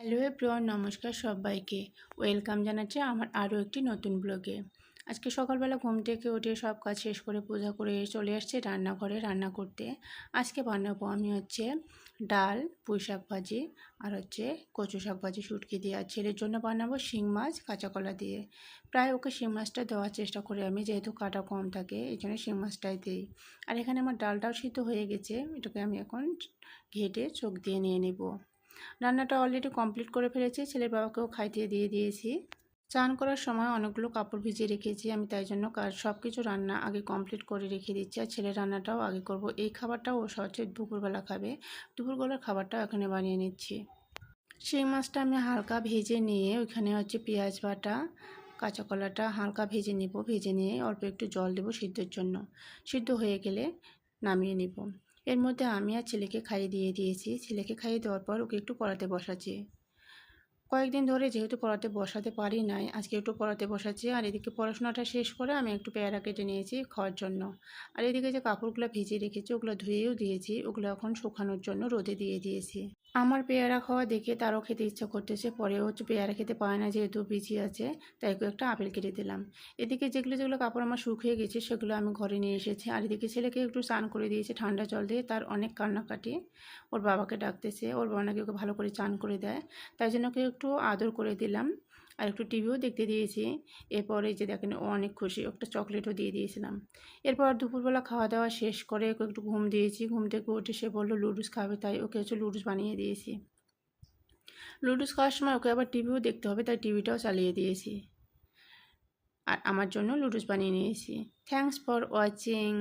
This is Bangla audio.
হ্যালো এভরিওয়ান, নমস্কার সবাইকে। ওয়েলকাম জানাচ্ছি আমার আরও একটি নতুন ব্লগে। আজকে সকালবেলা ঘুম থেকে উঠে সব কাজ শেষ করে পূজা করে চলে আসছে রান্নাঘরে রান্না করতে। আজকে বানাবো আমি ডাল, পুঁই শাক ভাজি আর কচু শাক ভাজি শুটকি দিয়ে। আর ছেলের জন্য বানাবো শিং মাছ কাঁচা কলা দিয়ে। প্রায় ওকে শিং মাছটা দেওয়ার চেষ্টা করি আমি, যেহেতু কাটা কম থাকে এই জন্য শিং মাছটাই দিই। আর এখানে আমার ডালটাও সিদ্ধ হয়ে গেছে, এটাকে আমি এখন ঘেটে চোখ দিয়ে নিয়ে নেব। রান্নাটা অলরেডি কমপ্লিট করে ফেলেছি, ছেলের বাবাকেও খাইতে দিয়ে দিয়েছি। চান করার সময় অনেকগুলো কাপড় ভিজিয়ে রেখেছি আমি, তাই জন্য সব কিছু রান্না আগে কমপ্লিট করে রেখে দিচ্ছি। আর ছেলের রান্নাটাও আগে করব। এই খাবারটাও ও দুপুরবেলা খাবে, দুপুরবেলার খাবারটাও এখানে বানিয়ে নিচ্ছি। সেই মাছটা আমি হালকা ভেজে নিয়ে ওইখানে পেঁয়াজ বাটা, কাঁচা কলাটা হালকা ভেজে নেব। ভেজে নিয়ে অল্প একটু জল দেবো সিদ্ধর জন্য। সিদ্ধ হয়ে গেলে নামিয়ে নেব। এর মধ্যে আমি আর ছেলেকে খাইয়ে দিয়ে দিয়েছি। ছেলেকে খাইয়ে দেওয়ার পর ওকে একটু পড়াতে বসাচ্ছি। কয়েকদিন ধরে যেহেতু পড়াতে বসাতে পারি নাই, আজকে একটু পড়াতে বসাচ্ছি। আর এদিকে পড়াশোনাটা শেষ করে আমি একটু পেয়ারা কেটে নিয়েছি খাওয়ার জন্য। আর এদিকে যে কাপড়গুলো ভিজিয়ে রেখেছি ওগুলো ধুয়েও দিয়েছি, ওগুলো এখন শুকানোর জন্য রোদে দিয়ে দিয়েছি। আমার পেয়ারা খাওয়া দেখে তারও খেতে ইচ্ছা করতেছে, পরেও পেয়ারা খেতে পায় না যেহেতু বিচি আছে, তাই একটা আপেল কেটে দিলাম। এদিকে যেগুলো কাপড় আমার শুকিয়ে গেছে সেগুলো আমি ঘরে নিয়ে এসেছি। আর এদিকে ছেলেকে একটু স্নান করে দিয়েছি ঠান্ডা জল দিয়ে। তার অনেক কান্নাকাটি, ওর বাবাকে ডাকতেছে, ওর বাবা নাকি ওকে ভালো করে চান করে দেয়, তাই জন্য ওকে একটু আদর করে দিলাম। আর একটু টিভিও দেখতে দিয়েছি। এরপরে যে দেখেন ও অনেক খুশি, একটা চকলেটও দিয়ে দিয়েছিলাম। এরপর দুপুরবেলা খাওয়া দাওয়া শেষ করে ওকে একটু ঘুম দিয়েছি। ঘুম থেকে উঠে সে বললো লুডুস খাবে, তাই ওকে লুডুস বানিয়ে দিয়েছি। লুডুস খাওয়ার সময় ওকে আবার টিভিও দেখতে হবে, তাই টিভিটাও চালিয়ে দিয়েছি। আর আমার জন্য লুডুস বানিয়ে নিয়েছি। Thanks for watching.